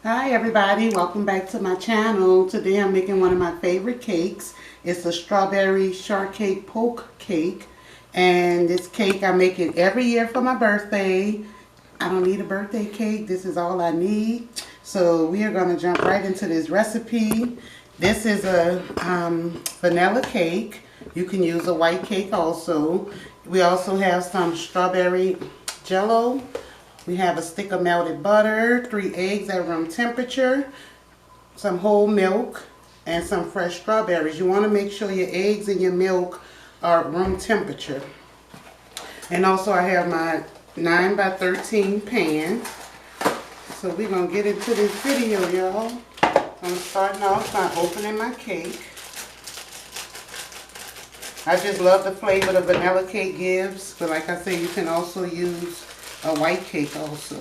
Hi everybody, welcome back to my channel. Today I'm making one of my favorite cakes. It's a strawberry shortcake poke cake. And this cake I make it every year for my birthday. I don't need a birthday cake, this is all I need. So we are going to jump right into this recipe. This is a vanilla cake. You can use a white cake also. We also have some strawberry jello. We have a stick of melted butter, 3 eggs at room temperature, some whole milk, and some fresh strawberries. You want to make sure your eggs and your milk are at room temperature. And also I have my 9 by 13 pan. So we're going to get into this video, y'all. I'm starting off by opening my cake. I just love the flavor the vanilla cake gives, but like I said, you can also use a white cake also.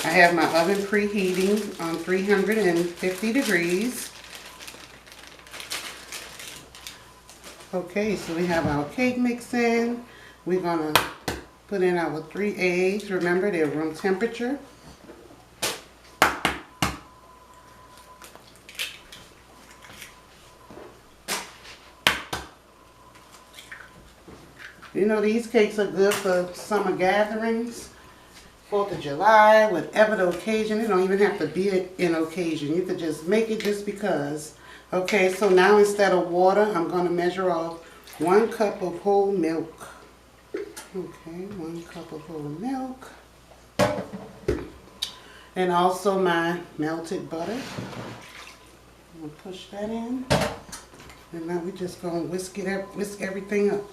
I have my oven preheating on 350 degrees. Okay, so we have our cake mix in. We're going to put in our 3 eggs. Remember, they're room temperature. You know, these cakes are good for summer gatherings, 4th of July, whatever the occasion. It don't even have to be an occasion. You could just make it just because. Okay, so now instead of water, I'm going to measure off 1 cup of whole milk. Okay, 1 cup of whole milk. And also my melted butter. I'm going to push that in. And now we're just going to whisk everything up.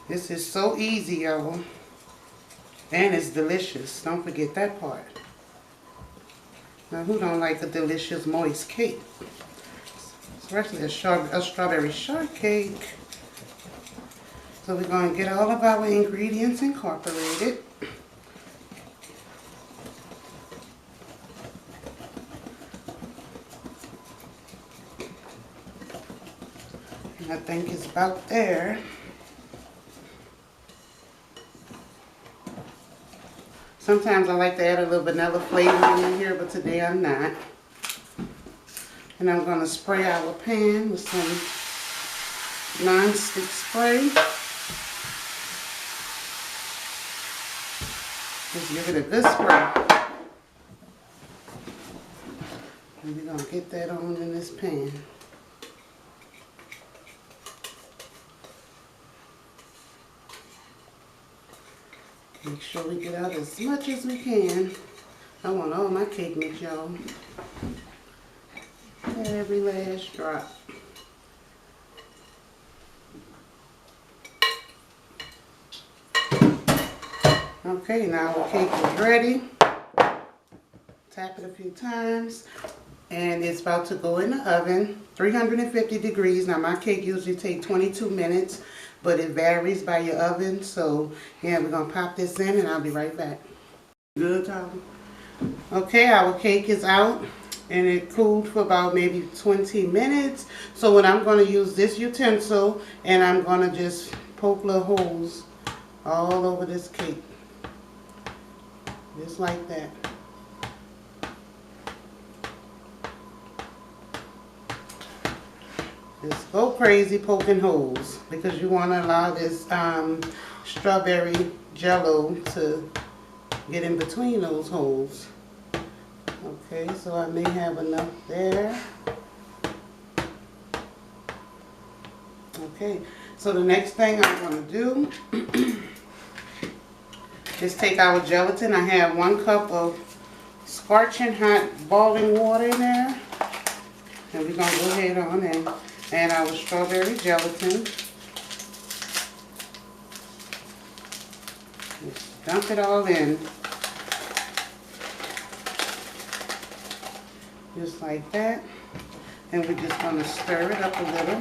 This is so easy, y'all. And it's delicious. Don't forget that part. Now, who don't like a delicious moist cake? Especially a strawberry shortcake. So we're going to get all of our ingredients incorporated. And I think it's about there. Sometimes I like to add a little vanilla flavoring in here, but today I'm not. And I'm going to spray our pan with some non-stick spray. Just give it a good spray. And we're going to get that on in this pan. Make sure we get out as much as we can. I want all my cake mix, y'all. Every last drop. Okay, now our cake is ready. Tap it a few times. And it's about to go in the oven, 350 degrees. Now my cake usually takes 22 minutes, but it varies by your oven. So yeah, we're gonna pop this in and I'll be right back. Good, Tom. Okay, our cake is out and it cooled for about maybe 20 minutes. So what I'm gonna use this utensil and I'm gonna just poke little holes all over this cake. Just like that. Just go crazy poking holes because you want to allow this strawberry jello to get in between those holes. Okay, so I may have enough there. Okay, so the next thing I'm going to do is take our gelatin. I have 1 cup of scorching hot boiling water in there. And we're going to go ahead on and add our strawberry gelatin. Just dump it all in. Just like that. And we're just going to stir it up a little.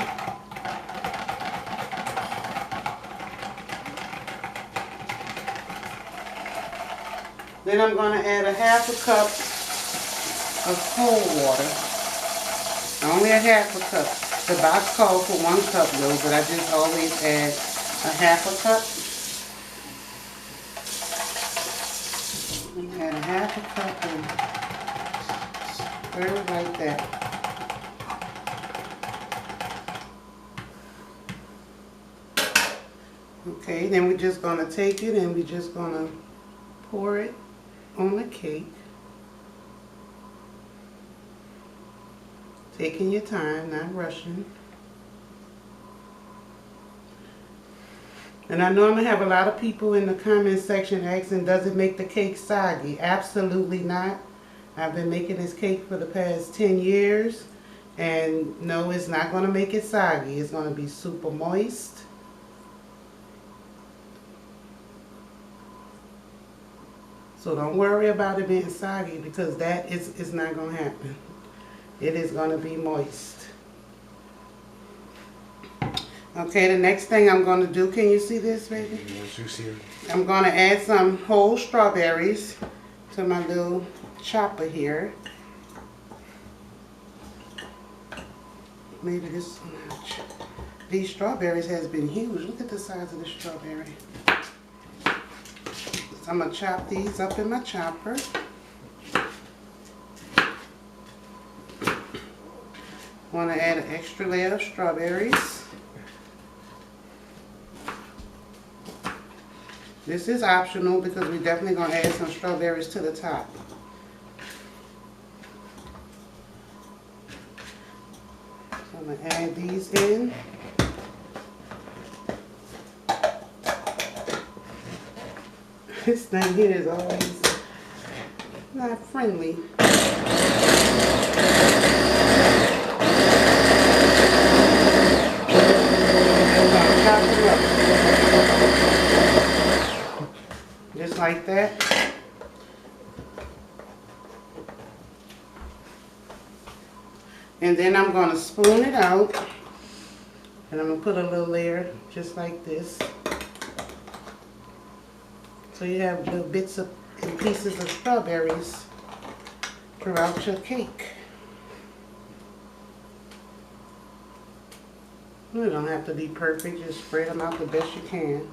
Then I'm going to add a 1/2 cup of cold water. Only a 1/2 cup. The box calls for 1 cup though, but I just always add a 1/2 cup. And add half a cup and stir it like that. Okay, then we're just going to take it and we're just going to pour it on the cake. Taking your time, not rushing. And I know I'm going to have a lot of people in the comment section asking, does it make the cake soggy? Absolutely not. I've been making this cake for the past 10 years. And no, it's not going to make it soggy. It's going to be super moist. So don't worry about it being soggy, because that is not going to happen. It is going to be moist. Okay, the next thing I'm going to do, can you see this, baby? I'm going to add some whole strawberries to my little chopper here. Maybe this much. These strawberries has been huge. Look at the size of the strawberry. So I'm going to chop these up in my chopper. Want to add an extra layer of strawberries. This is optional because we're definitely going to add some strawberries to the top. So I'm going to add these in. This thing here is always not friendly. Just like that. And then I'm going to spoon it out. And I'm going to put a little layer just like this. So you have little bits of and pieces of strawberries throughout your cake. You don't have to be perfect, just spread them out the best you can.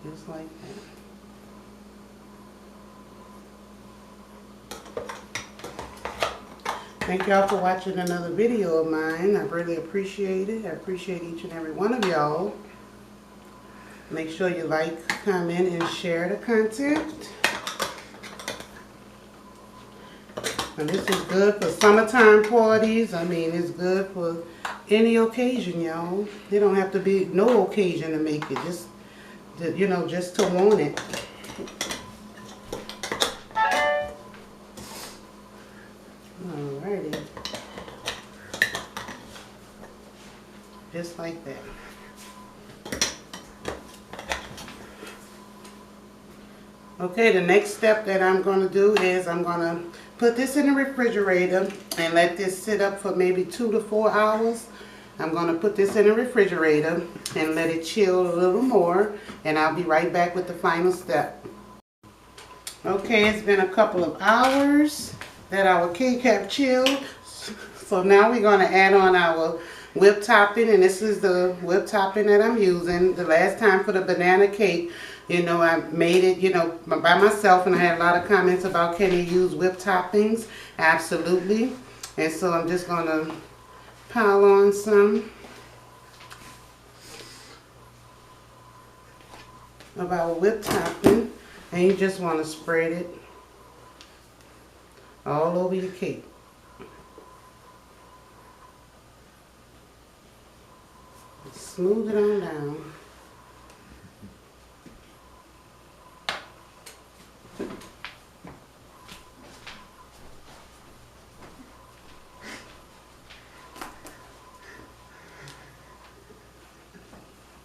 Just like that. Thank y'all for watching another video of mine. I really appreciate it. I appreciate each and every one of y'all. Make sure you like, comment, and share the content. And this is good for summertime parties. I mean, it's good for any occasion, y'all. It don't have to be no occasion to make it. Just, you know, just to want it. Alrighty. Just like that. Okay, the next step that I'm going to do is I'm going to put this in the refrigerator and let this sit up for maybe 2 to 4 hours. I'm going to put this in the refrigerator and let it chill a little more, and I'll be right back with the final step. Okay, it's been a couple of hours that our cake have chilled. So now we're going to add on our whipped topping, and this is the whipped topping that I'm using. The last time for the banana cake, you know, I made it, you know, by myself, and I had a lot of comments about can you use whipped toppings? Absolutely. And so I'm just going to pile on some of our whipped topping, and you just want to spread it all over your cake. Smooth it on down.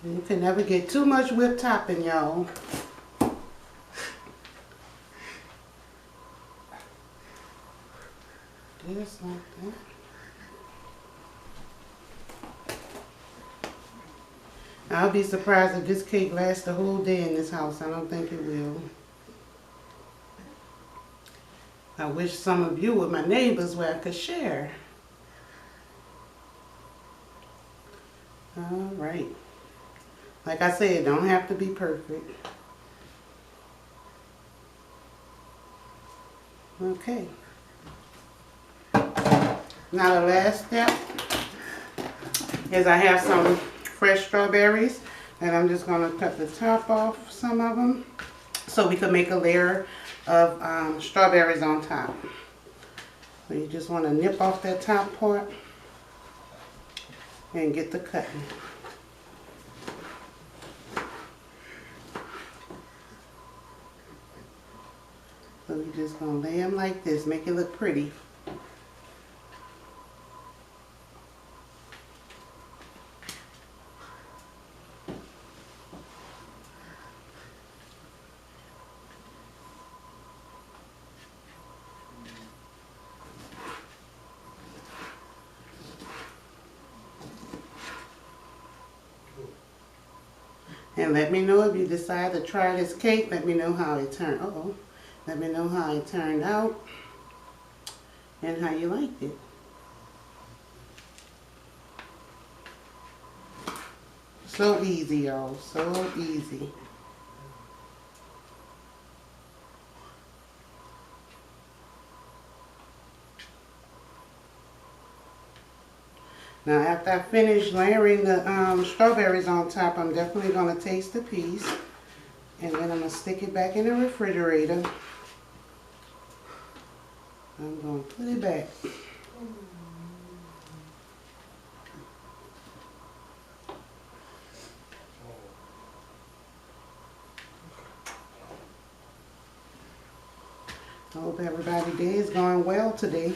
You can never get too much whipped topping, y'all. Just like that. I'll be surprised if this cake lasts the whole day in this house. I don't think it will. I wish some of you were my neighbors where I could share. All right. Like I said, don't have to be perfect. Okay. Now the last step is I have some fresh strawberries, and I'm just going to cut the top off some of them so we can make a layer of strawberries on top. So you just want to nip off that top part and get the cutting. So you're just going to lay them like this, make it look pretty. And let me know if you decide to try this cake. Let me know how it turned. Let me know how it turned out and how you liked it. So easy, y'all. So easy. Now after I finish layering the strawberries on top, I'm definitely going to taste the piece. And then I'm going to stick it back in the refrigerator. I'm going to put it back. I hope everybody's day is going well today.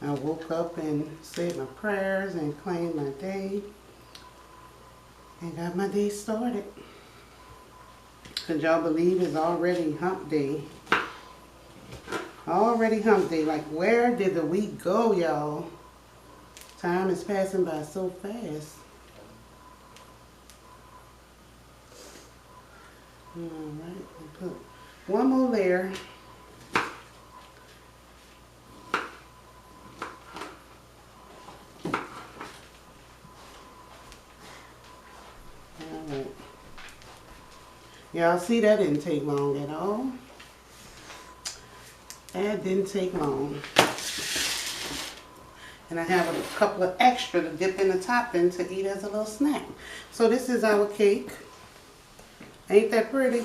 I woke up and said my prayers and claimed my day and got my day started. Could y'all believe it's already hump day? Already hump day. Like, where did the week go, y'all? Time is passing by so fast. Alright, I'll put one more layer. Alright. Y'all see, that didn't take long at all. That didn't take long. And I have a couple of extra to dip in the topping to eat as a little snack. So this is our cake. Ain't that pretty?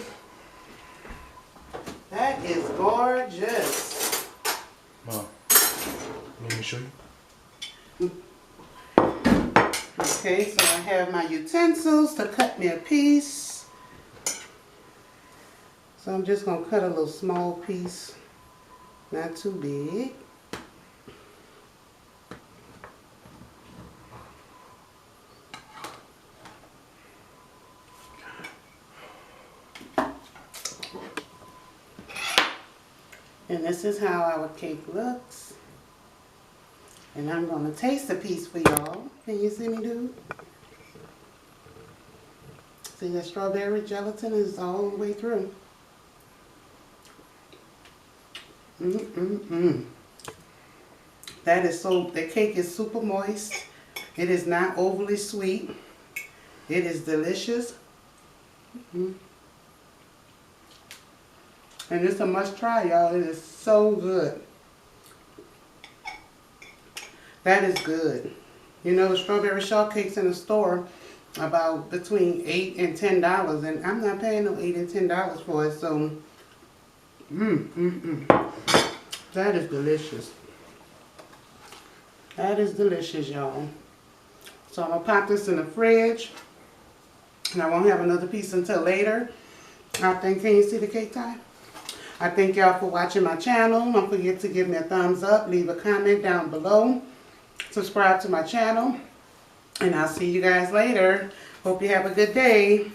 That is gorgeous. Mom, let me show you. Okay, so I have my utensils to cut me a piece. So I'm just going to cut a little small piece. Not too big. And this is how our cake looks. And I'm going to taste a piece for y'all. Can you see me, dude? See, the strawberry gelatin is all the way through. That is so, the cake is super moist. It is not overly sweet. It is delicious. And it's a must try, y'all. It is so good. That is good. You know, the strawberry shortcakes in the store about between $8 and $10, and I'm not paying no $8 and $10 for it. So, that is delicious. That is delicious, y'all. So I'm gonna pop this in the fridge, and I won't have another piece until later. Can you see the cake time? I thank y'all for watching my channel. Don't forget to give me a thumbs up, leave a comment down below, subscribe to my channel, and I'll see you guys later. Hope you have a good day.